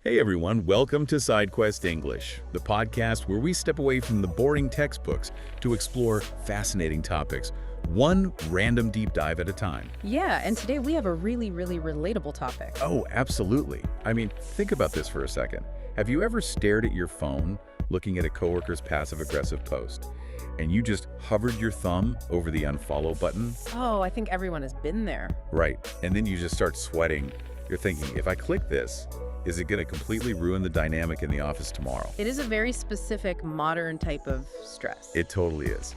Hey everyone, welcome to SideQuest English, the podcast where we step away from the boring textbooks to explore fascinating topics, one random deep dive at a time. Yeah, and today we have a really relatable topic. Oh, absolutely. I mean, think about this for a second. Have you ever stared at your phone looking at a coworker's passive-aggressive post, and you just hovered your thumb over the unfollow button? Oh, I think everyone has been there. Right, and then you just start sweating. You're thinking, if I click this, is it going to completely ruin the dynamic in the office tomorrow? It is a very specific modern type of stress. It totally is.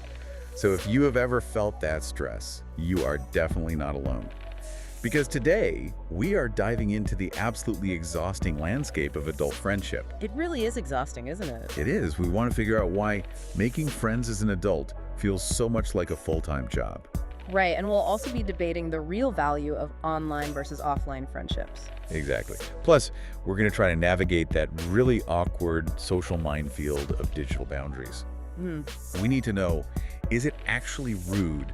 So if you have ever felt that stress, you are definitely not alone. Because today, we are diving into the absolutely exhausting landscape of adult friendship. It really is exhausting, isn't it? It is. We want to figure out why making friends as an adult feels so much like a full-time job. Right, and we'll also be debating the real value of online versus offline friendships. Exactly. Plus, we're going to try to navigate that really awkward social minefield of digital boundaries. We need to know, is it actually rude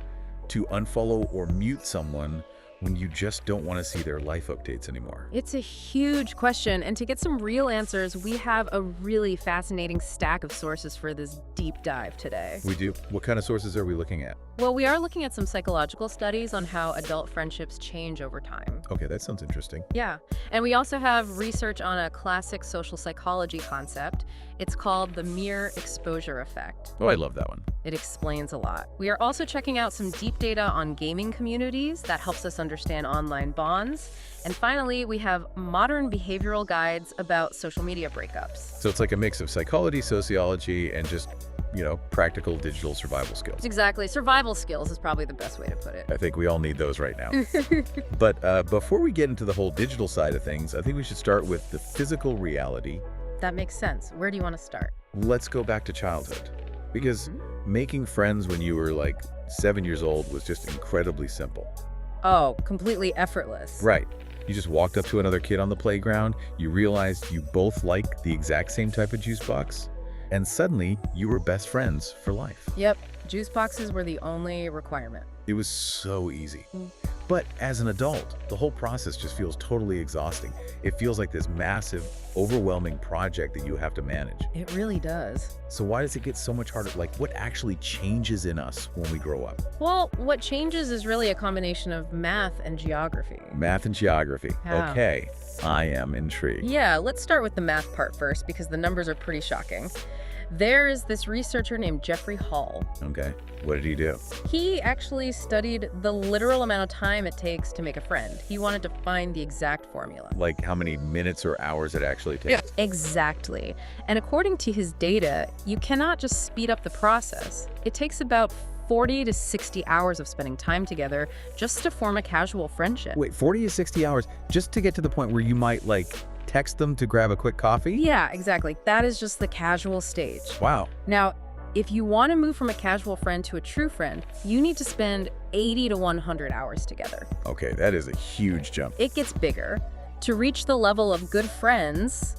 to unfollow or mute someone when you just don't want to see their life updates anymore? It's a huge question, and to get some real answers, we have a really fascinating stack of sources for this deep dive today. We do. What kind of sources are we looking at? Well, we are looking at some psychological studies on how adult friendships change over time. Okay, that sounds interesting. Yeah, and we also have research on a classic social psychology concept. It's called the mere exposure effect. Oh, I love that one. It explains a lot. We are also checking out some deep data on gaming communities that helps us understand online bonds. And finally, we have modern behavioral guides about social media breakups. So it's like a mix of psychology, sociology, and just, practical digital survival skills. Exactly. Survival skills is probably the best way to put it. I think we all need those right now. But before we get into the whole digital side of things, I think we should start with the physical reality. That makes sense. Where do you want to start? Let's go back to childhood. Because making friends when you were like 7 years old was just incredibly simple. Oh, completely effortless. Right. You just walked up to another kid on the playground, you realized you both liked the exact same type of juice box, and suddenly you were best friends for life. Yep. Juice boxes were the only requirement. It was so easy. But as an adult, the whole process just feels totally exhausting. It feels like this massive, overwhelming project that you have to manage. It really does. So why does it get so much harder? Like, what actually changes in us when we grow up? Well, what changes is really a combination of math and geography. Math and geography. Yeah. Okay, I am intrigued. Yeah, let's start with the math part first because the numbers are pretty shocking. There's this researcher named Jeffrey Hall. Okay, what did he do? He actually studied the literal amount of time it takes to make a friend. He wanted to find the exact formula. Like how many minutes or hours it actually takes? Exactly. And according to his data, you cannot just speed up the process. It takes about 40 to 60 hours of spending time together just to form a casual friendship. Wait, 40 to 60 hours just to get to the point where you might, text them to grab a quick coffee? Yeah, exactly. That is just the casual stage. Wow. Now, if you want to move from a casual friend to a true friend, you need to spend 80 to 100 hours together. Okay, that is a huge jump. It gets bigger. To reach the level of good friends,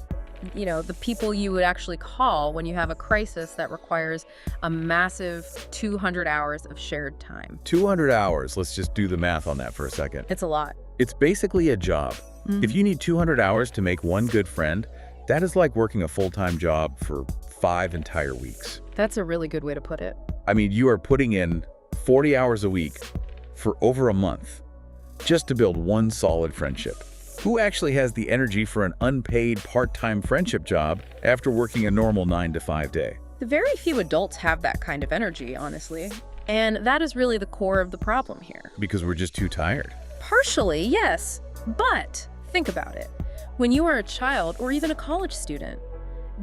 the people you would actually call when you have a crisis that requires a massive 200 hours of shared time. 200 hours. Let's just do the math on that for a second. It's a lot. It's basically a job. If you need 200 hours to make one good friend, that is like working a full-time job for 5 entire weeks. That's a really good way to put it. I mean, you are putting in 40 hours a week for over a month just to build one solid friendship. Who actually has the energy for an unpaid part-time friendship job after working a normal 9-to-5 day? Very few adults have that kind of energy, honestly. And that is really the core of the problem here. Because we're just too tired. Partially, yes. But think about it. When you are a child or even a college student,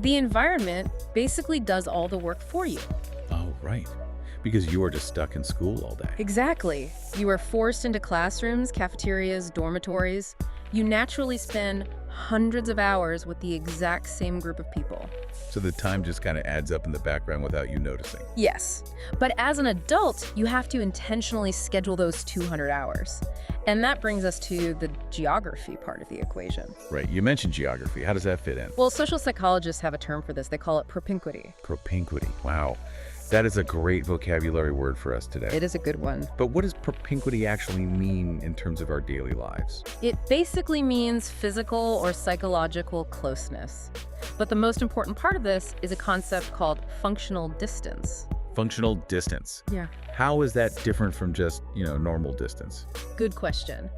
the environment basically does all the work for you. Oh, right. Because you are just stuck in school all day. Exactly. You are forced into classrooms, cafeterias, dormitories. You naturally spend hundreds of hours with the exact same group of people. So the time just kind of adds up in the background without you noticing. Yes. But as an adult, you have to intentionally schedule those 200 hours. And that brings us to the geography part of the equation. Right. You mentioned geography. How does that fit in? Well, social psychologists have a term for this. They call it propinquity. Propinquity. Wow. That is a great vocabulary word for us today. It is a good one. But what does propinquity actually mean in terms of our daily lives? It basically means physical or psychological closeness. But the most important part of this is a concept called functional distance. Functional distance. Yeah. How is that different from just, normal distance? Good question.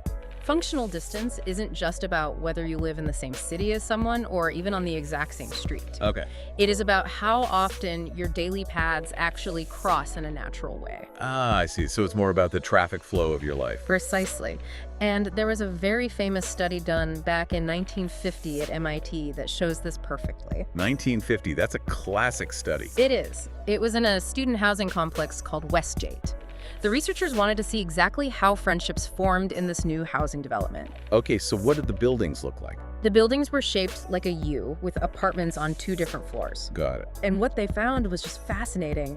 Functional distance isn't just about whether you live in the same city as someone or even on the exact same street. Okay. It is about how often your daily paths actually cross in a natural way. Ah, I see. So it's more about the traffic flow of your life. Precisely. And there was a very famous study done back in 1950 at MIT that shows this perfectly. 1950, that's a classic study. It is. It was in a student housing complex called Westgate. The researchers wanted to see exactly how friendships formed in this new housing development. Okay, so what did the buildings look like? The buildings were shaped like a U with apartments on 2 different floors. Got it. And what they found was just fascinating.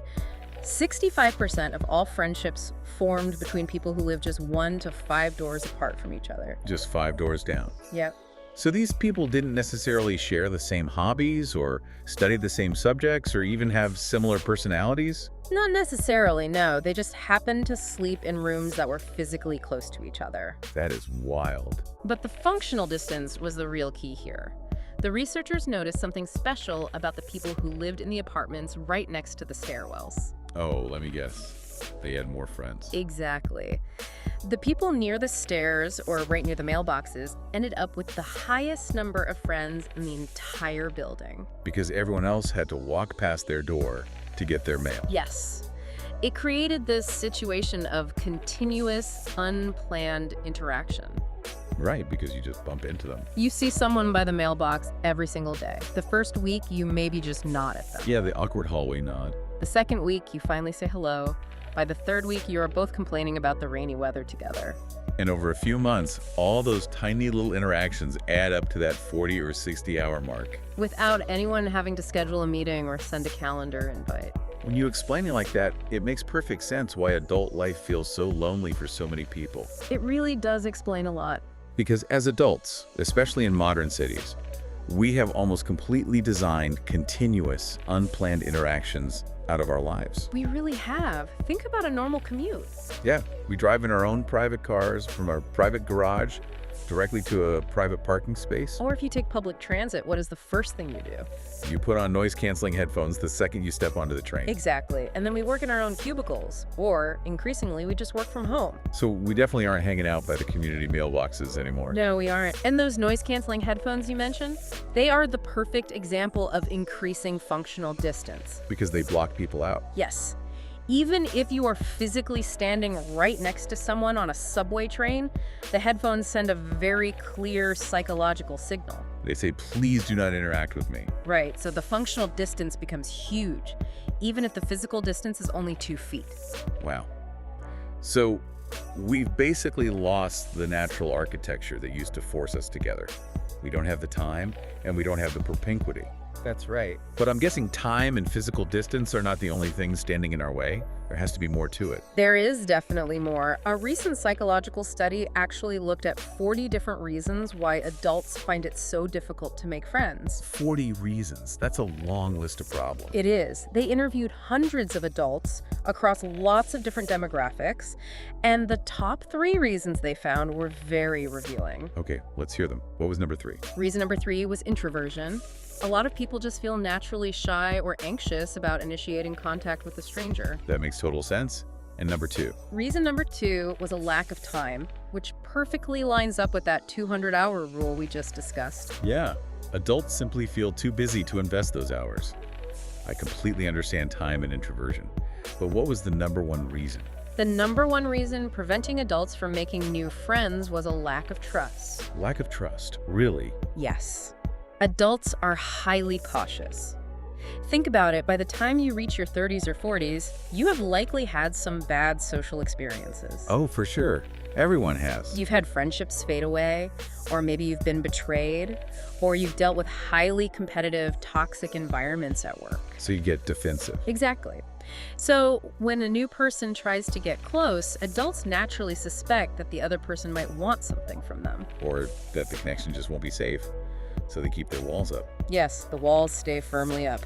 65% of all friendships formed between people who live just 1 to 5 doors apart from each other. Just 5 doors down. Yep. So these people didn't necessarily share the same hobbies or study the same subjects or even have similar personalities? Not necessarily, no. They just happened to sleep in rooms that were physically close to each other. That is wild. But the functional distance was the real key here. The researchers noticed something special about the people who lived in the apartments right next to the stairwells. Oh, let me guess. They had more friends. Exactly. The people near the stairs or right near the mailboxes ended up with the highest number of friends in the entire building. Because everyone else had to walk past their door to get their mail. Yes. It created this situation of continuous, unplanned interaction. Right, because you just bump into them. You see someone by the mailbox every single day. The first week, you maybe just nod at them. Yeah, the awkward hallway nod. The second week, you finally say hello. By the third week, you are both complaining about the rainy weather together. And over a few months, all those tiny little interactions add up to that 40 or 60-hour mark. Without anyone having to schedule a meeting or send a calendar invite. When you explain it like that, it makes perfect sense why adult life feels so lonely for so many people. It really does explain a lot. Because as adults, especially in modern cities, we have almost completely designed continuous, unplanned interactions out of our lives. We really have. Think about a normal commute. Yeah, we drive in our own private cars from our private garage directly to a private parking space. Or if you take public transit, what is the first thing you do? You put on noise-canceling headphones the second you step onto the train. Exactly. And then we work in our own cubicles. Or, increasingly, we just work from home. So we definitely aren't hanging out by the community mailboxes anymore. No, we aren't. And those noise-canceling headphones you mentioned, they are the perfect example of increasing functional distance. Because they block people out. Yes. Even if you are physically standing right next to someone on a subway train, the headphones send a very clear psychological signal. They say, please do not interact with me. Right, so the functional distance becomes huge, even if the physical distance is only 2 feet. Wow. So we've basically lost the natural architecture that used to force us together. We don't have the time, and we don't have the propinquity. That's right. But I'm guessing time and physical distance are not the only things standing in our way. There has to be more to it. There is definitely more. A recent psychological study actually looked at 40 different reasons why adults find it so difficult to make friends. 40 reasons. That's a long list of problems. It is. They interviewed hundreds of adults across lots of different demographics, and the top 3 reasons they found were very revealing. Okay, let's hear them. What was number 3? Reason number 3 was introversion. A lot of people just feel naturally shy or anxious about initiating contact with a stranger. That makes total sense. And number 2? Reason number 2 was a lack of time, which perfectly lines up with that 200-hour rule we just discussed. Yeah, adults simply feel too busy to invest those hours. I completely understand time and introversion. But what was the number 1 reason? The number 1 reason preventing adults from making new friends was a lack of trust. Lack of trust, really? Yes. Adults are highly cautious. Think about it, by the time you reach your 30s or 40s, you have likely had some bad social experiences. Oh, for sure. Everyone has. You've had friendships fade away, or maybe you've been betrayed, or you've dealt with highly competitive, toxic environments at work. So you get defensive. Exactly. So when a new person tries to get close, adults naturally suspect that the other person might want something from them. Or that the connection just won't be safe. So they keep their walls up. Yes, the walls stay firmly up.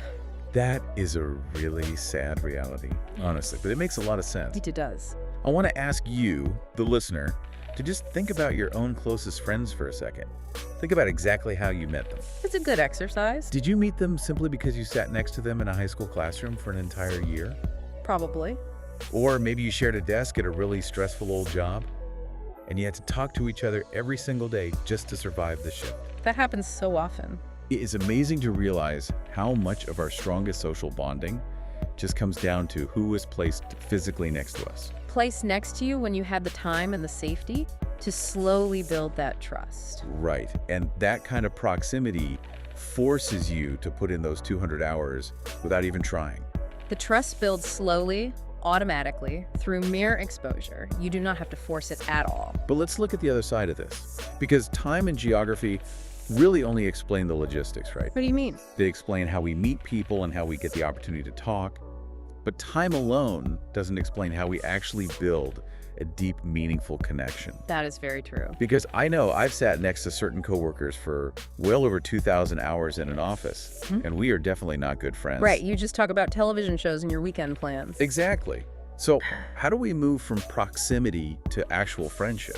That is a really sad reality, honestly, but it makes a lot of sense. It does. I want to ask you, the listener, to just think about your own closest friends for a second. Think about exactly how you met them. It's a good exercise. Did you meet them simply because you sat next to them in a high school classroom for an entire year? Probably. Or maybe you shared a desk at a really stressful old job, and you had to talk to each other every single day just to survive the shift. That happens so often. It is amazing to realize how much of our strongest social bonding just comes down to who is placed physically next to us. Placed next to you when you had the time and the safety to slowly build that trust. Right, and that kind of proximity forces you to put in those 200 hours without even trying. The trust builds slowly, automatically, through mere exposure. You do not have to force it at all. But let's look at the other side of this, because time and geography really only explain the logistics, right? What do you mean? They explain how we meet people and how we get the opportunity to talk. But time alone doesn't explain how we actually build a deep, meaningful connection. That is very true. Because I know I've sat next to certain coworkers for well over 2,000 hours in an office, and we are definitely not good friends. Right, you just talk about television shows and your weekend plans. Exactly. So how do we move from proximity to actual friendship?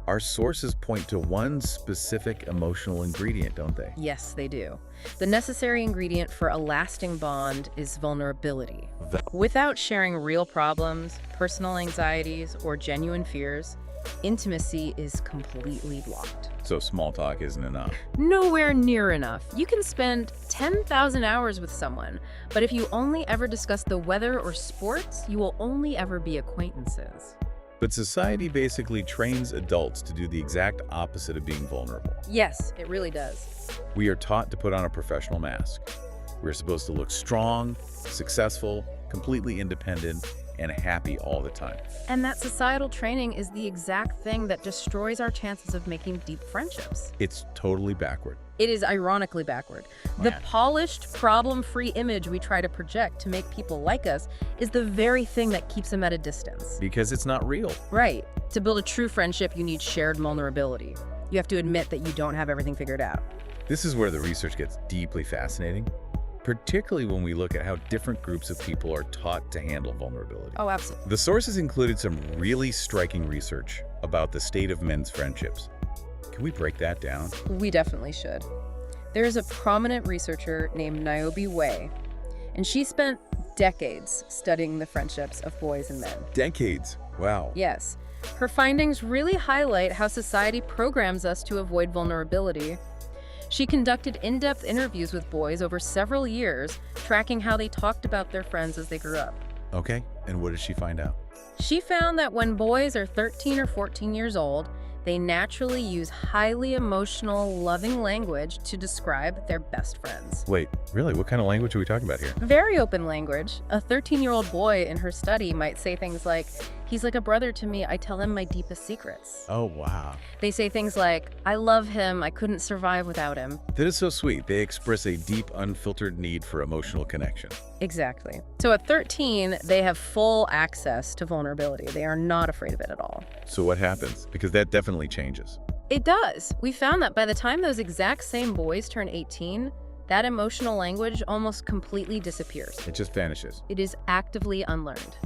Our sources point to one specific emotional ingredient, don't they? Yes, they do. The necessary ingredient for a lasting bond is vulnerability. Without sharing real problems, personal anxieties, or genuine fears, intimacy is completely blocked. So small talk isn't enough. Nowhere near enough. You can spend 10,000 hours with someone, but if you only ever discuss the weather or sports, you will only ever be acquaintances. But society basically trains adults to do the exact opposite of being vulnerable. Yes, it really does. We are taught to put on a professional mask. We're supposed to look strong, successful, completely independent, and happy all the time. And that societal training is the exact thing that destroys our chances of making deep friendships. It's totally backward. It is ironically backward. The polished, problem-free image we try to project to make people like us is the very thing that keeps them at a distance. Because it's not real. Right. To build a true friendship, you need shared vulnerability. You have to admit that you don't have everything figured out. This is where the research gets deeply fascinating, particularly when we look at how different groups of people are taught to handle vulnerability. Oh, absolutely. The sources included some really striking research about the state of men's friendships. Can we break that down? We definitely should. There is a prominent researcher named Niobe Way, and she spent decades studying the friendships of boys and men. Decades. Wow. Yes. Her findings really highlight how society programs us to avoid vulnerability. She conducted in-depth interviews with boys over several years, tracking how they talked about their friends as they grew up. Okay, and what did she find out? She found that when boys are 13 or 14 years old, they naturally use highly emotional, loving language to describe their best friends. Wait, really? What kind of language are we talking about here? Very open language. A 13-year-old boy in her study might say things like, "He's like a brother to me. I tell him my deepest secrets." Oh, wow. They say things like, "I love him. I couldn't survive without him." That is so sweet. They express a deep, unfiltered need for emotional connection. Exactly. So at 13, they have full access to vulnerability. They are not afraid of it at all. So what happens? Because that definitely changes. It does. We found that by the time those exact same boys turn 18, that emotional language almost completely disappears. It just vanishes. It is actively unlearned.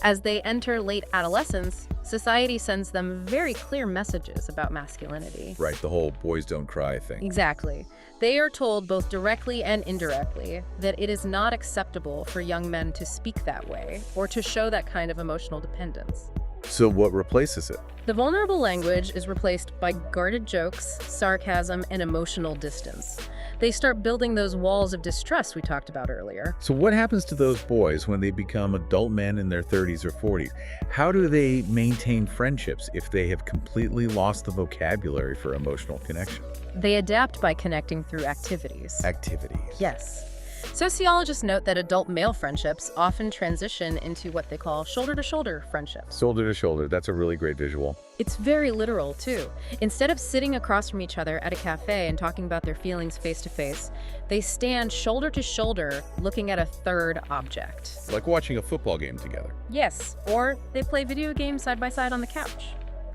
As they enter late adolescence, society sends them very clear messages about masculinity. Right, the whole boys don't cry thing. Exactly. They are told both directly and indirectly that it is not acceptable for young men to speak that way or to show that kind of emotional dependence. So what replaces it? The vulnerable language is replaced by guarded jokes, sarcasm, and emotional distance. They start building those walls of distrust we talked about earlier. So what happens to those boys when they become adult men in their 30s or 40s? How do they maintain friendships if they have completely lost the vocabulary for emotional connection? They adapt by connecting through activities. Activities. Yes. Sociologists note that adult male friendships often transition into what they call shoulder-to-shoulder friendships. Shoulder to shoulder. That's a really great visual. It's very literal, too. Instead of sitting across from each other at a cafe and talking about their feelings face-to-face, they stand shoulder-to-shoulder looking at a third object. Like watching a football game together. Yes, or they play video games side by side on the couch.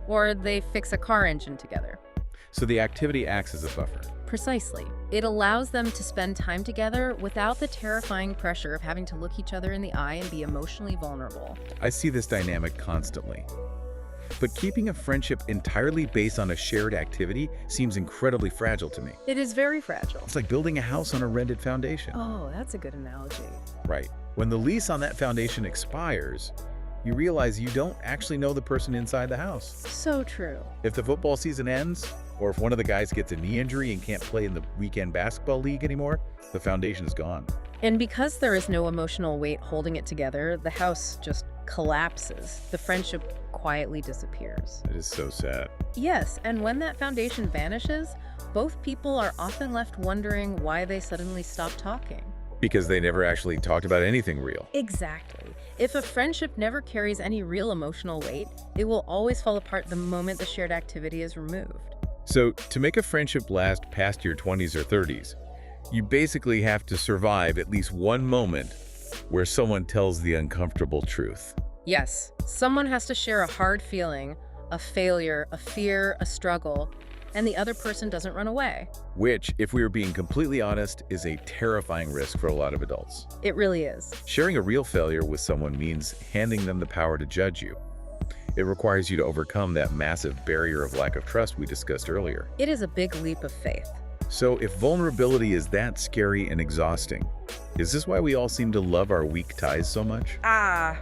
Or they fix a car engine together. So the activity acts as a buffer. Precisely. It allows them to spend time together without the terrifying pressure of having to look each other in the eye and be emotionally vulnerable. I see this dynamic constantly. But keeping a friendship entirely based on a shared activity seems incredibly fragile to me. It is very fragile. It's like building a house on a rented foundation. Oh, that's a good analogy. Right. When the lease on that foundation expires, you realize you don't actually know the person inside the house. So true. If the football season ends, or if one of the guys gets a knee injury and can't play in the weekend basketball league anymore, the foundation is gone. And because there is no emotional weight holding it together, the house just collapses. The friendship quietly disappears. It is so sad. Yes, and when that foundation vanishes, both people are often left wondering why they suddenly stopped talking. Because they never actually talked about anything real. Exactly. If a friendship never carries any real emotional weight, it will always fall apart the moment the shared activity is removed. So, to make a friendship last past your 20s or 30s, you basically have to survive at least one moment where someone tells the uncomfortable truth. Yes, someone has to share a hard feeling, a failure, a fear, a struggle, and the other person doesn't run away. Which, if we are being completely honest, is a terrifying risk for a lot of adults. It really is. Sharing a real failure with someone means handing them the power to judge you. It requires you to overcome that massive barrier of lack of trust we discussed earlier. It is a big leap of faith. So if vulnerability is that scary and exhausting, is this why we all seem to love our weak ties so much?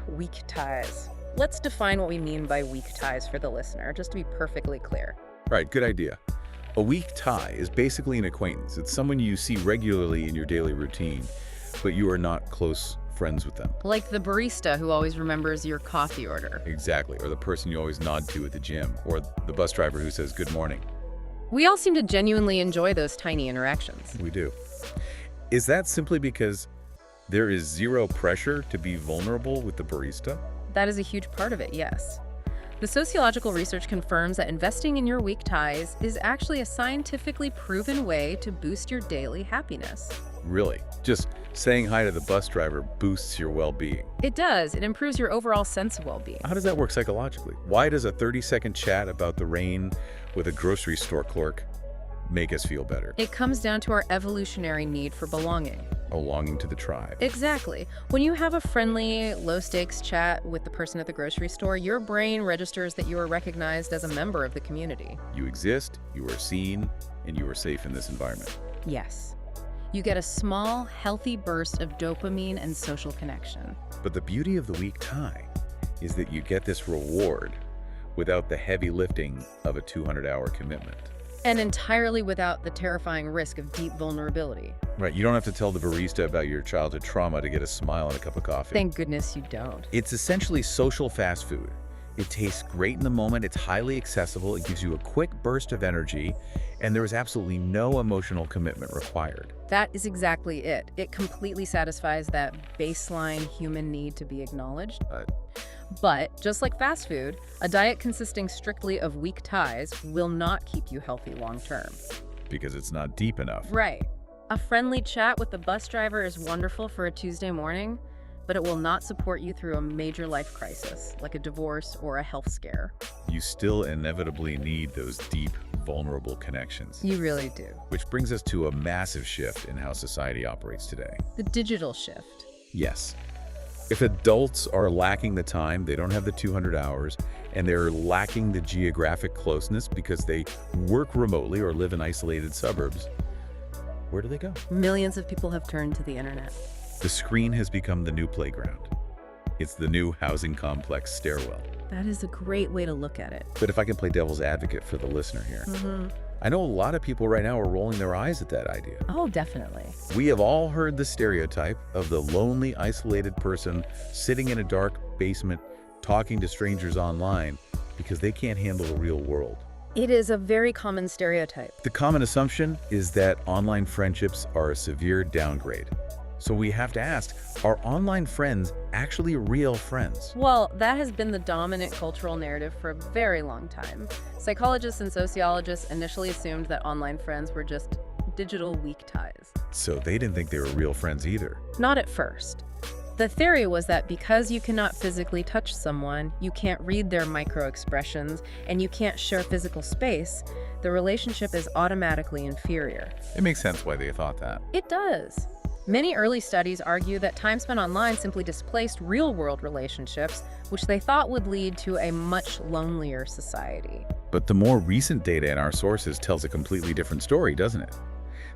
Weak ties. Let's define what we mean by weak ties for the listener, just to be perfectly clear. Right, good idea. A weak tie is basically an acquaintance. It's someone you see regularly in your daily routine, but you are not close friends with them. Like the barista who always remembers your coffee order. Exactly, or the person you always nod to at the gym, or the bus driver who says good morning. We all seem to genuinely enjoy those tiny interactions. We do. Is that simply because there is zero pressure to be vulnerable with the barista? That is a huge part of it, yes. The sociological research confirms that investing in your weak ties is actually a scientifically proven way to boost your daily happiness. Really? Just saying hi to the bus driver boosts your well-being. It does. It improves your overall sense of well-being. How does that work psychologically? Why does a 30-second chat about the rain with a grocery store clerk make us feel better? It comes down to our evolutionary need for belonging. Belonging to the tribe. Exactly. When you have a friendly, low-stakes chat with the person at the grocery store, your brain registers that you are recognized as a member of the community. You exist, you are seen, and you are safe in this environment. Yes. You get a small, healthy burst of dopamine and social connection. But the beauty of the weak tie is that you get this reward without the heavy lifting of a 200-hour commitment. And entirely without the terrifying risk of deep vulnerability. Right, you don't have to tell the barista about your childhood trauma to get a smile and a cup of coffee. Thank goodness you don't. It's essentially social fast food. It tastes great in the moment, it's highly accessible, it gives you a quick burst of energy, and there is absolutely no emotional commitment required. That is exactly it. It completely satisfies that baseline human need to be acknowledged. But, just like fast food, a diet consisting strictly of weak ties will not keep you healthy long term. Because it's not deep enough. Right. A friendly chat with the bus driver is wonderful for a Tuesday morning, but it will not support you through a major life crisis, like a divorce or a health scare. You still inevitably need those deep, vulnerable connections. You really do. Which brings us to a massive shift in how society operates today. The digital shift. Yes. If adults are lacking the time, they don't have the 200 hours, and they're lacking the geographic closeness because they work remotely or live in isolated suburbs, where do they go? Millions of people have turned to the internet. The screen has become the new playground. It's the new housing complex stairwell. That is a great way to look at it. But if I can play devil's advocate for the listener here, I know a lot of people right now are rolling their eyes at that idea. Oh, definitely. We have all heard the stereotype of the lonely, isolated person sitting in a dark basement talking to strangers online because they can't handle the real world. It is a very common stereotype. The common assumption is that online friendships are a severe downgrade. So we have to ask, are online friends actually real friends? Well, that has been the dominant cultural narrative for a very long time. Psychologists and sociologists initially assumed that online friends were just digital weak ties. So they didn't think they were real friends either. Not at first. The theory was that because you cannot physically touch someone, you can't read their micro-expressions, and you can't share physical space, the relationship is automatically inferior. It makes sense why they thought that. It does. Many early studies argue that time spent online simply displaced real-world relationships, which they thought would lead to a much lonelier society. But the more recent data in our sources tells a completely different story, doesn't it?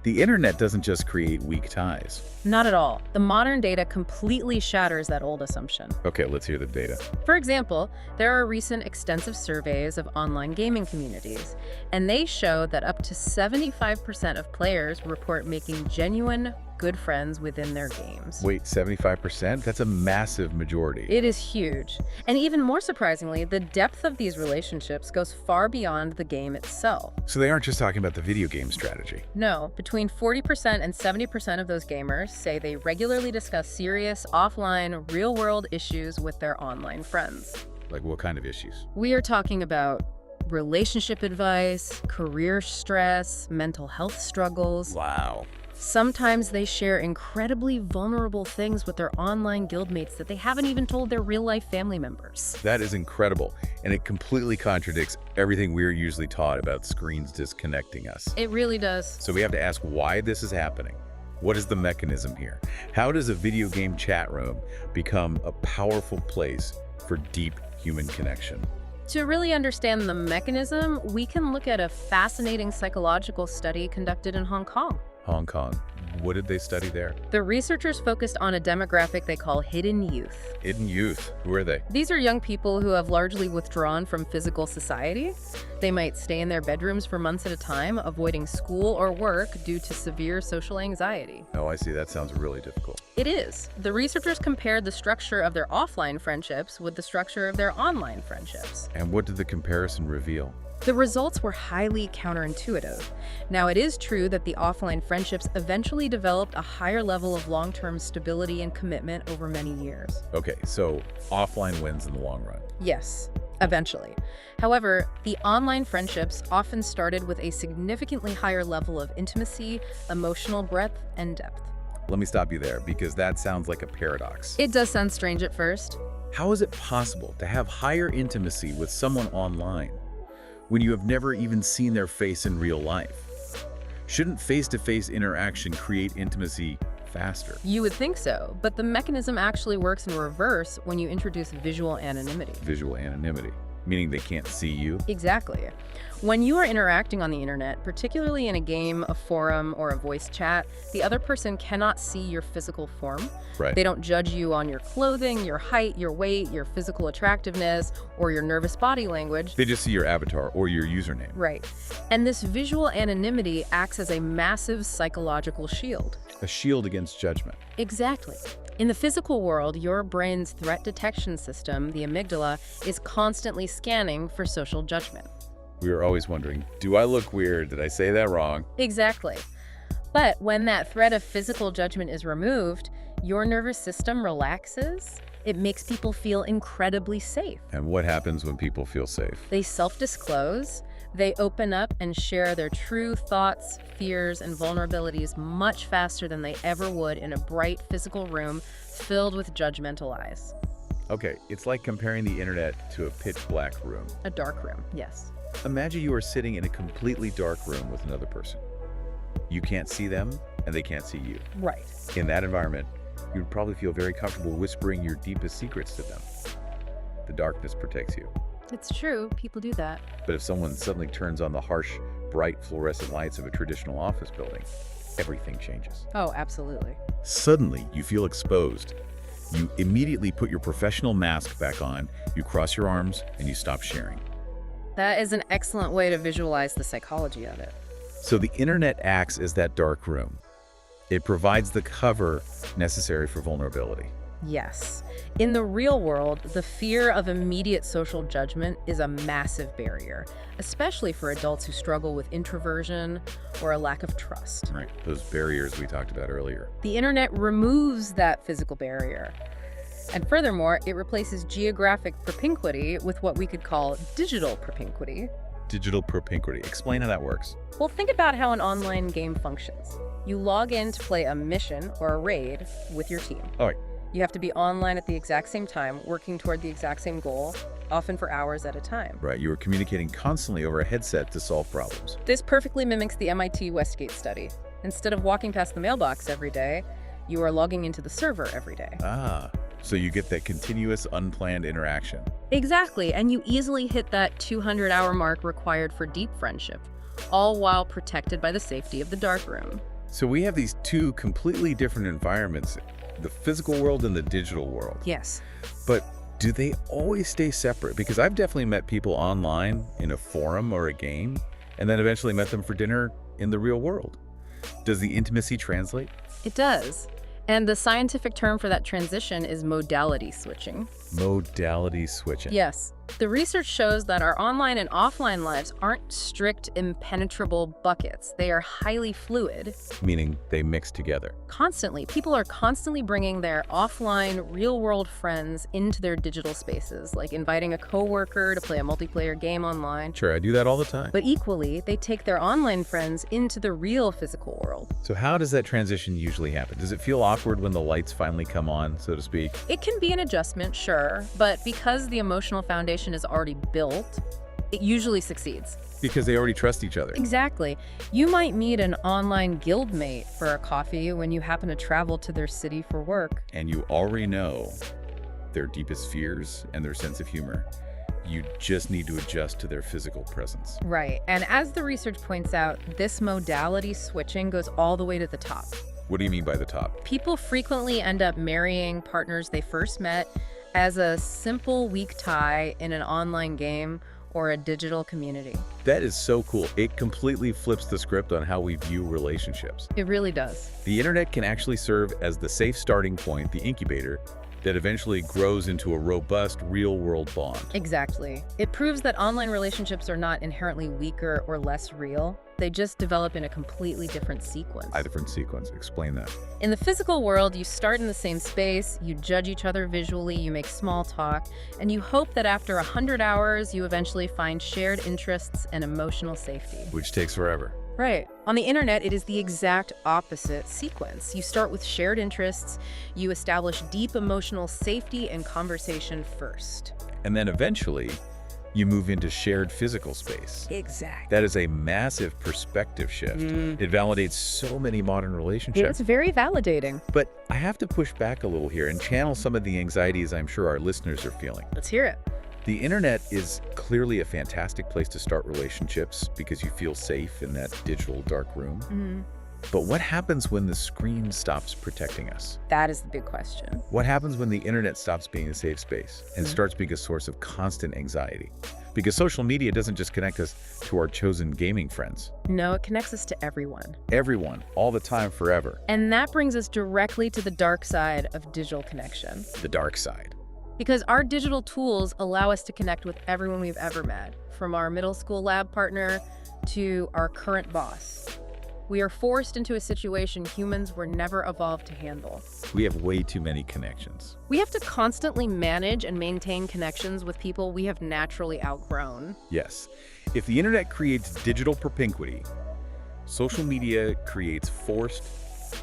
The internet doesn't just create weak ties. Not at all. The modern data completely shatters that old assumption. Okay, let's hear the data. For example, there are recent extensive surveys of online gaming communities, and they show that up to 75% of players report making genuine, good friends within their games. Wait, 75%? That's a massive majority. It is huge. And even more surprisingly, the depth of these relationships goes far beyond the game itself. So they aren't just talking about the video game strategy. No, between 40% and 70% of those gamers say they regularly discuss serious, offline, real-world issues with their online friends. Like what kind of issues? We are talking about relationship advice, career stress, mental health struggles. Wow. Sometimes they share incredibly vulnerable things with their online guildmates that they haven't even told their real-life family members. That is incredible, and it completely contradicts everything we're usually taught about screens disconnecting us. It really does. So we have to ask why this is happening. What is the mechanism here? How does a video game chat room become a powerful place for deep human connection? To really understand the mechanism, we can look at a fascinating psychological study conducted in Hong Kong. Hong Kong. What did they study there? The researchers focused on a demographic they call hidden youth. Hidden youth. Who are they? These are young people who have largely withdrawn from physical society. They might stay in their bedrooms for months at a time, avoiding school or work due to severe social anxiety. Oh, I see. That sounds really difficult. It is. The researchers compared the structure of their offline friendships with the structure of their online friendships. And what did the comparison reveal? The results were highly counterintuitive. Now, it is true that the offline friendships eventually developed a higher level of long-term stability and commitment over many years. Okay, so offline wins in the long run. Yes, eventually. However, the online friendships often started with a significantly higher level of intimacy, emotional breadth, and depth. Let me stop you there, because that sounds like a paradox. It does sound strange at first. How is it possible to have higher intimacy with someone online when you have never even seen their face in real life? Shouldn't face-to-face interaction create intimacy faster? You would think so, but the mechanism actually works in reverse when you introduce visual anonymity. Visual anonymity, meaning they can't see you? Exactly. When you are interacting on the internet, particularly in a game, a forum, or a voice chat, the other person cannot see your physical form. Right. They don't judge you on your clothing, your height, your weight, your physical attractiveness, or your nervous body language. They just see your avatar or your username. Right. And this visual anonymity acts as a massive psychological shield. A shield against judgment. Exactly. In the physical world, your brain's threat detection system, the amygdala, is constantly scanning for social judgment. We were always wondering, do I look weird? Did I say that wrong? Exactly. But when that threat of physical judgment is removed, your nervous system relaxes. It makes people feel incredibly safe. And what happens when people feel safe? They self-disclose. They open up and share their true thoughts, fears, and vulnerabilities much faster than they ever would in a bright physical room filled with judgmental eyes. Okay, it's like comparing the internet to a pitch black room. A dark room, yes. Imagine you are sitting in a completely dark room with another person. You can't see them, and they can't see you. Right. In that environment, you'd probably feel very comfortable whispering your deepest secrets to them. The darkness protects you. It's true, people do that. But if someone suddenly turns on the harsh, bright fluorescent lights of a traditional office building, everything changes. Oh, absolutely. Suddenly, you feel exposed. You immediately put your professional mask back on, you cross your arms, and you stop sharing. That is an excellent way to visualize the psychology of it. So the internet acts as that dark room. It provides the cover necessary for vulnerability. Yes. In the real world, the fear of immediate social judgment is a massive barrier, especially for adults who struggle with introversion or a lack of trust. Right, those barriers we talked about earlier. The internet removes that physical barrier. And furthermore, it replaces geographic propinquity with what we could call digital propinquity. Digital propinquity. Explain how that works. Well, think about how an online game functions. You log in to play a mission or a raid with your team. All right. You have to be online at the exact same time, working toward the exact same goal, often for hours at a time. Right, you were communicating constantly over a headset to solve problems. This perfectly mimics the MIT Westgate study. Instead of walking past the mailbox every day, you are logging into the server every day. Ah, so you get that continuous, unplanned interaction. Exactly, and you easily hit that 200-hour mark required for deep friendship, all while protected by the safety of the dark room. So we have these two completely different environments, the physical world and the digital world. Yes. But do they always stay separate? Because I've definitely met people online in a forum or a game, and then eventually met them for dinner in the real world. Does the intimacy translate? It does. And the scientific term for that transition is modality switching. Modality switching. Yes. The research shows that our online and offline lives aren't strict, impenetrable buckets. They are highly fluid. Meaning they mix together. Constantly. People are constantly bringing their offline, real-world friends into their digital spaces, like inviting a coworker to play a multiplayer game online. Sure, I do that all the time. But equally, they take their online friends into the real physical world. So how does that transition usually happen? Does it feel awkward when the lights finally come on, so to speak? It can be an adjustment, sure, but because the emotional foundation is already built, it usually succeeds. Because they already trust each other. Exactly. You might meet an online guildmate for a coffee when you happen to travel to their city for work. And you already know their deepest fears and their sense of humor. You just need to adjust to their physical presence. Right. And as the research points out, this modality switching goes all the way to the top. What do you mean by the top? People frequently end up marrying partners they first met as a simple weak tie in an online game or a digital community. That is so cool. It completely flips the script on how we view relationships. It really does. The internet can actually serve as the safe starting point, the incubator, that eventually grows into a robust, real-world bond. Exactly. It proves that online relationships are not inherently weaker or less real. They just develop in a completely different sequence. A different sequence. Explain that. In the physical world, you start in the same space, you judge each other visually, you make small talk, and you hope that after 100 hours, you eventually find shared interests and emotional safety. Which takes forever. Right. On the internet, it is the exact opposite sequence. You start with shared interests, you establish deep emotional safety and conversation first. And then eventually, you move into shared physical space. Exactly. That is a massive perspective shift. It validates so many modern relationships. It's very validating. But I have to push back a little here and channel some of the anxieties I'm sure our listeners are feeling. Let's hear it. The internet is clearly a fantastic place to start relationships because you feel safe in that digital dark room. But what happens when the screen stops protecting us? That is the big question. What happens when the internet stops being a safe space and starts being a source of constant anxiety? Because social media doesn't just connect us to our chosen gaming friends. No, it connects us to everyone. Everyone, all the time, forever. And that brings us directly to the dark side of digital connection. The dark side. Because our digital tools allow us to connect with everyone we've ever met, from our middle school lab partner to our current boss. We are forced into a situation humans were never evolved to handle. We have way too many connections. We have to constantly manage and maintain connections with people we have naturally outgrown. Yes. If the internet creates digital propinquity, social media creates forced,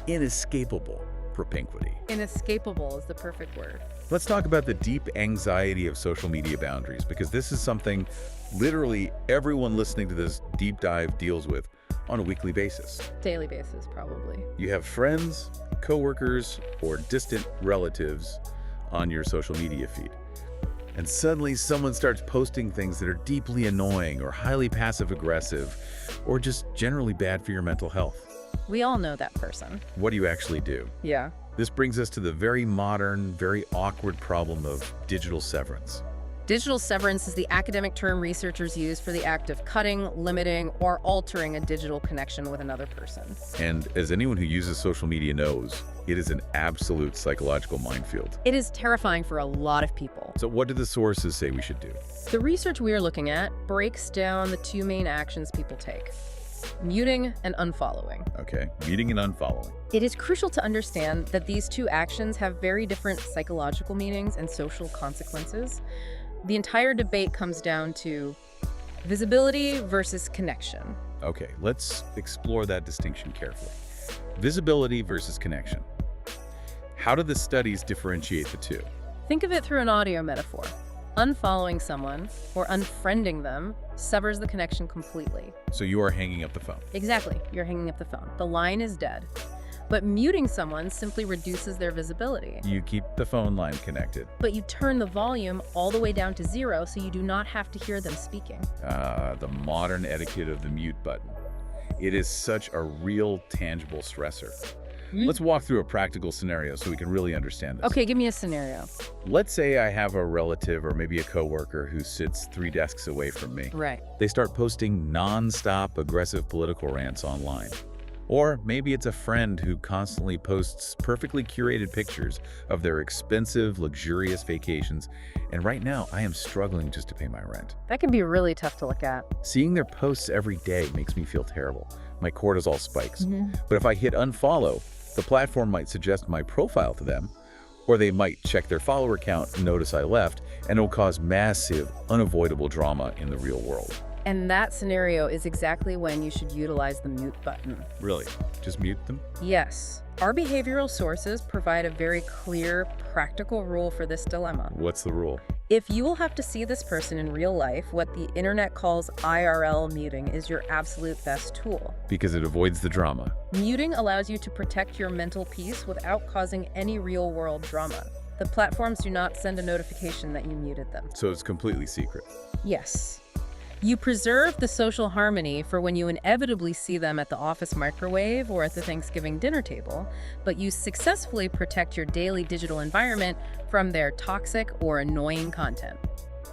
inescapable propinquity. Inescapable is the perfect word. Let's talk about the deep anxiety of social media boundaries, because this is something literally everyone listening to this deep dive deals with on a weekly basis. Daily basis, probably. You have friends, coworkers, or distant relatives on your social media feed. And suddenly someone starts posting things that are deeply annoying or highly passive-aggressive or just generally bad for your mental health. We all know that person. What do you actually do? Yeah. This brings us to the very modern, very awkward problem of digital severance. Digital severance is the academic term researchers use for the act of cutting, limiting, or altering a digital connection with another person. And as anyone who uses social media knows, it is an absolute psychological minefield. It is terrifying for a lot of people. So what do the sources say we should do? The research we are looking at breaks down the two main actions people take: muting and unfollowing. Okay, muting and unfollowing. It is crucial to understand that these two actions have very different psychological meanings and social consequences. The entire debate comes down to visibility versus connection. Okay, let's explore that distinction carefully. Visibility versus connection. How do the studies differentiate the two? Think of it through an audio metaphor. Unfollowing someone or unfriending them severs the connection completely. So you are hanging up the phone. Exactly, you're hanging up the phone. The line is dead. But muting someone simply reduces their visibility. You keep the phone line connected. But you turn the volume all the way down to 0 so you do not have to hear them speaking. The modern etiquette of the mute button. It is such a real, tangible stressor. Let's walk through a practical scenario so we can really understand this. Okay, give me a scenario. Let's say I have a relative or maybe a coworker who sits 3 desks away from me. Right. They start posting non-stop aggressive political rants online. Or maybe it's a friend who constantly posts perfectly curated pictures of their expensive, luxurious vacations. And right now, I am struggling just to pay my rent. That can be really tough to look at. Seeing their posts every day makes me feel terrible. My cortisol spikes. But if I hit unfollow, the platform might suggest my profile to them, or they might check their follower count and notice I left, and it'll cause massive, unavoidable drama in the real world. And that scenario is exactly when you should utilize the mute button. Really? Just mute them? Yes. Our behavioral sources provide a very clear, practical rule for this dilemma. What's the rule? If you will have to see this person in real life, what the internet calls IRL muting is your absolute best tool. Because it avoids the drama. Muting allows you to protect your mental peace without causing any real-world drama. The platforms do not send a notification that you muted them. So it's completely secret. Yes. You preserve the social harmony for when you inevitably see them at the office microwave or at the Thanksgiving dinner table, but you successfully protect your daily digital environment from their toxic or annoying content.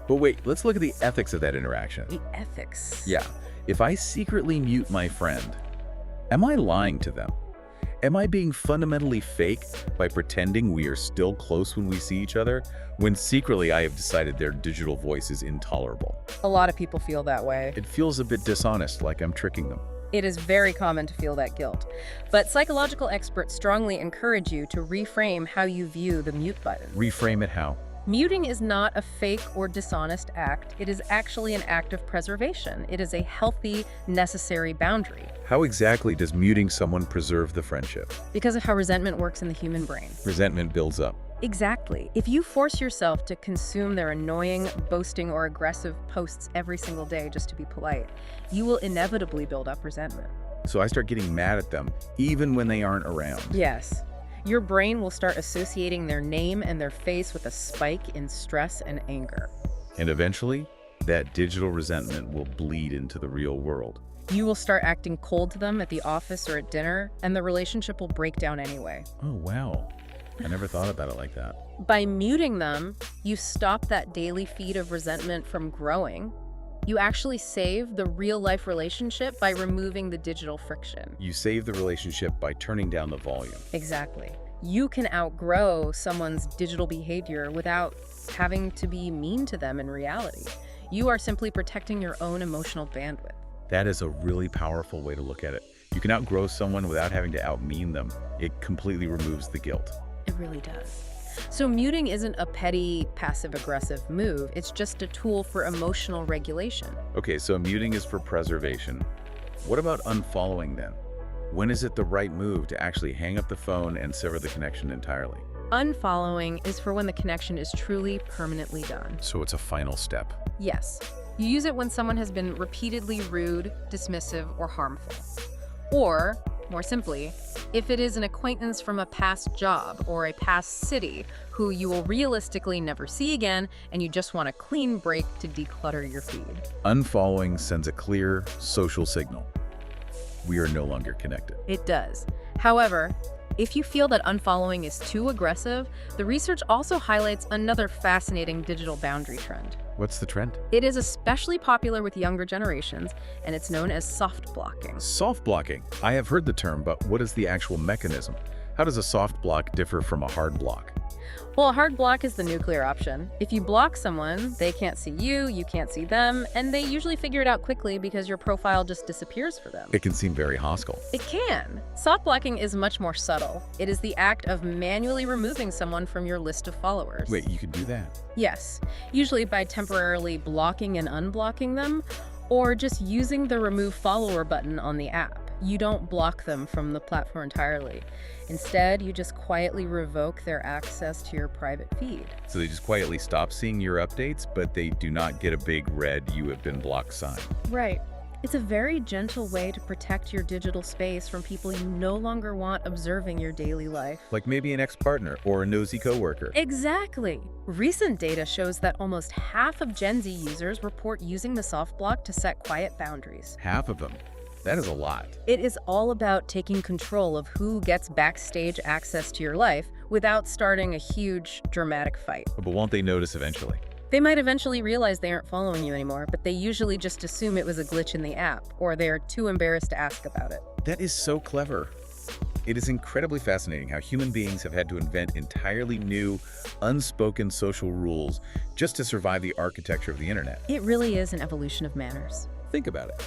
But wait, let's look at the ethics of that interaction. The ethics. Yeah. If I secretly mute my friend, am I lying to them? Am I being fundamentally fake by pretending we are still close when we see each other, when secretly I have decided their digital voice is intolerable? A lot of people feel that way. It feels a bit dishonest, like I'm tricking them. It is very common to feel that guilt. But psychological experts strongly encourage you to reframe how you view the mute button. Reframe it how? Muting is not a fake or dishonest act. It is actually an act of preservation. It is a healthy, necessary boundary. How exactly does muting someone preserve the friendship? Because of how resentment works in the human brain. Resentment builds up. Exactly. If you force yourself to consume their annoying, boasting, or aggressive posts every single day just to be polite, you will inevitably build up resentment. So I start getting mad at them, even when they aren't around. Yes. Your brain will start associating their name and their face with a spike in stress and anger. And eventually, that digital resentment will bleed into the real world. You will start acting cold to them at the office or at dinner, and the relationship will break down anyway. Oh, wow. I never thought about it like that. By muting them, you stop that daily feed of resentment from growing. You actually save the real-life relationship by removing the digital friction. You save the relationship by turning down the volume. Exactly. You can outgrow someone's digital behavior without having to be mean to them in reality. You are simply protecting your own emotional bandwidth. That is a really powerful way to look at it. You can outgrow someone without having to outmean them. It completely removes the guilt. It really does. So muting isn't a petty, passive-aggressive move. It's just a tool for emotional regulation. Okay, so muting is for preservation. What about unfollowing then? When is it the right move to actually hang up the phone and sever the connection entirely? Unfollowing is for when the connection is truly permanently done. So it's a final step. Yes. You use it when someone has been repeatedly rude, dismissive, or harmful. Or, more simply, if it is an acquaintance from a past job or a past city who you will realistically never see again and you just want a clean break to declutter your feed. Unfollowing sends a clear social signal. We are no longer connected. It does. However, if you feel that unfollowing is too aggressive, the research also highlights another fascinating digital boundary trend. What's the trend? It is especially popular with younger generations, and it's known as soft blocking. Soft blocking. I have heard the term, but what is the actual mechanism? How does a soft block differ from a hard block? Well, a hard block is the nuclear option. If you block someone, they can't see you, you can't see them, and they usually figure it out quickly because your profile just disappears for them. It can seem very hostile. It can. Soft blocking is much more subtle. It is the act of manually removing someone from your list of followers. Wait, you can do that? Yes, usually by temporarily blocking and unblocking them, or just using the remove follower button on the app. You don't block them from the platform entirely. Instead, you just quietly revoke their access to your private feed. So they just quietly stop seeing your updates, but they do not get a big red "you have been blocked" sign. Right. It's a very gentle way to protect your digital space from people you no longer want observing your daily life. Like maybe an ex-partner or a nosy coworker. Exactly. Recent data shows that almost half of Gen Z users report using the soft block to set quiet boundaries. Half of them. That is a lot. It is all about taking control of who gets backstage access to your life without starting a huge, dramatic fight. But won't they notice eventually? They might eventually realize they aren't following you anymore, but they usually just assume it was a glitch in the app, or they're too embarrassed to ask about it. That is so clever. It is incredibly fascinating how human beings have had to invent entirely new, unspoken social rules just to survive the architecture of the internet. It really is an evolution of manners. Think about it.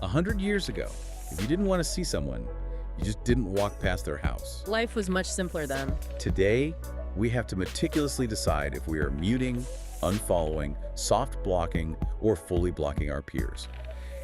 100 years ago, if you didn't want to see someone, you just didn't walk past their house. Life was much simpler then. Today, we have to meticulously decide if we are muting, unfollowing, soft blocking, or fully blocking our peers.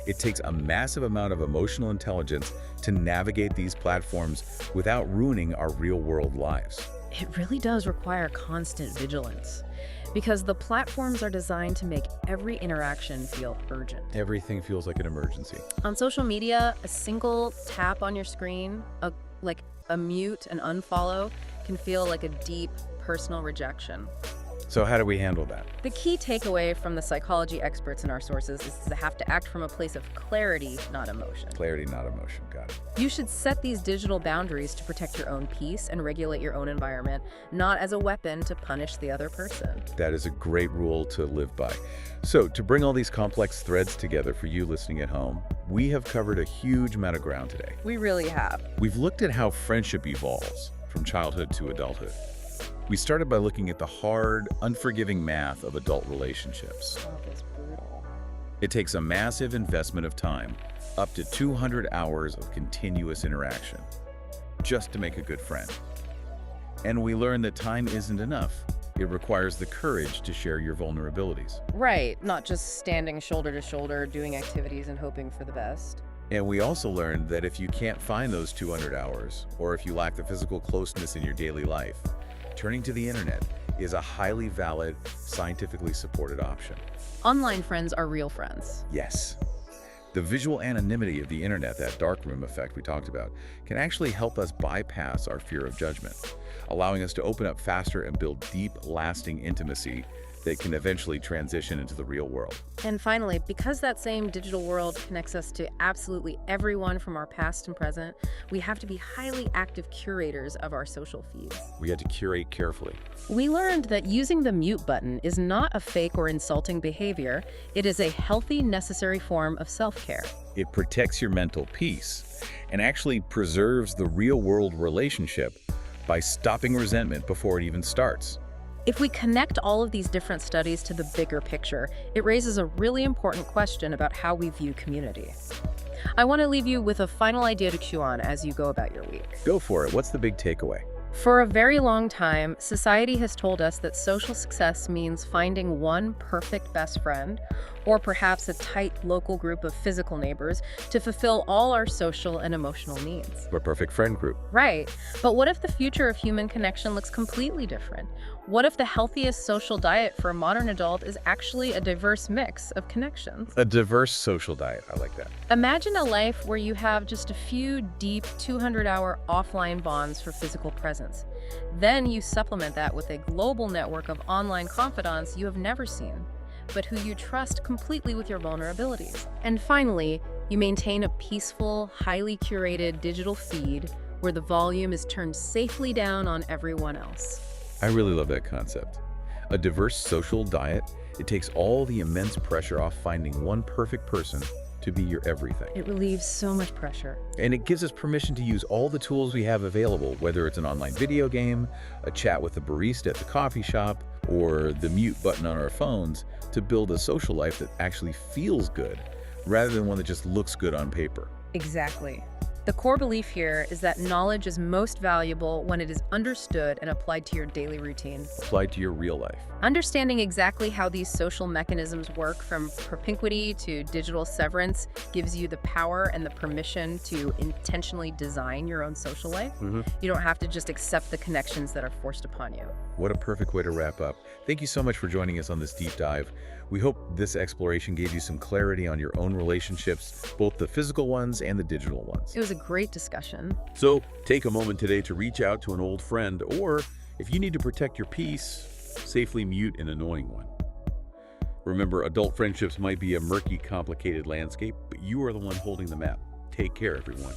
It takes a massive amount of emotional intelligence to navigate these platforms without ruining our real-world lives. It really does require constant vigilance, because the platforms are designed to make every interaction feel urgent. Everything feels like an emergency. On social media, a single tap on your screen, like a mute, an unfollow, can feel like a deep personal rejection. So how do we handle that? The key takeaway from the psychology experts in our sources is to have to act from a place of clarity, not emotion. Clarity, not emotion. Got it. You should set these digital boundaries to protect your own peace and regulate your own environment, not as a weapon to punish the other person. That is a great rule to live by. So, to bring all these complex threads together for you listening at home, we have covered a huge amount of ground today. We really have. We've looked at how friendship evolves from childhood to adulthood. We started by looking at the hard, unforgiving math of adult relationships. Oh, that's brutal. It takes a massive investment of time, up to 200 hours of continuous interaction, just to make a good friend. And we learned that time isn't enough. It requires the courage to share your vulnerabilities. Right, not just standing shoulder to shoulder, doing activities and hoping for the best. And we also learned that if you can't find those 200 hours, or if you lack the physical closeness in your daily life, turning to the internet is a highly valid, scientifically supported option. Online friends are real friends. Yes. The visual anonymity of the internet, that darkroom effect we talked about, can actually help us bypass our fear of judgment, allowing us to open up faster and build deep, lasting intimacy that can eventually transition into the real world. And finally, because that same digital world connects us to absolutely everyone from our past and present, we have to be highly active curators of our social feeds. We had to curate carefully. We learned that using the mute button is not a fake or insulting behavior. It is a healthy, necessary form of self-care. It protects your mental peace and actually preserves the real-world relationship by stopping resentment before it even starts. If we connect all of these different studies to the bigger picture, it raises a really important question about how we view community. I want to leave you with a final idea to chew on as you go about your week. Go for it. What's the big takeaway? For a very long time, society has told us that social success means finding one perfect best friend, or perhaps a tight local group of physical neighbors to fulfill all our social and emotional needs. A perfect friend group. Right. But what if the future of human connection looks completely different? What if the healthiest social diet for a modern adult is actually a diverse mix of connections? A diverse social diet. I like that. Imagine a life where you have just a few deep 200-hour offline bonds for physical presence. Then you supplement that with a global network of online confidants you have never seen, but who you trust completely with your vulnerabilities. And finally, you maintain a peaceful, highly curated digital feed where the volume is turned safely down on everyone else. I really love that concept. A diverse social diet, it takes all the immense pressure off finding one perfect person to be your everything. It relieves so much pressure. And it gives us permission to use all the tools we have available, whether it's an online video game, a chat with the barista at the coffee shop, or the mute button on our phones, to build a social life that actually feels good, rather than one that just looks good on paper. Exactly. The core belief here is that knowledge is most valuable when it is understood and applied to your daily routine. Applied to your real life. Understanding exactly how these social mechanisms work, from propinquity to digital severance, gives you the power and the permission to intentionally design your own social life. You don't have to just accept the connections that are forced upon you. What a perfect way to wrap up. Thank you so much for joining us on this deep dive. We hope this exploration gave you some clarity on your own relationships, both the physical ones and the digital ones. It was a great discussion. So take a moment today to reach out to an old friend, or if you need to protect your peace, safely mute an annoying one. Remember, adult friendships might be a murky, complicated landscape, but you are the one holding the map. Take care, everyone.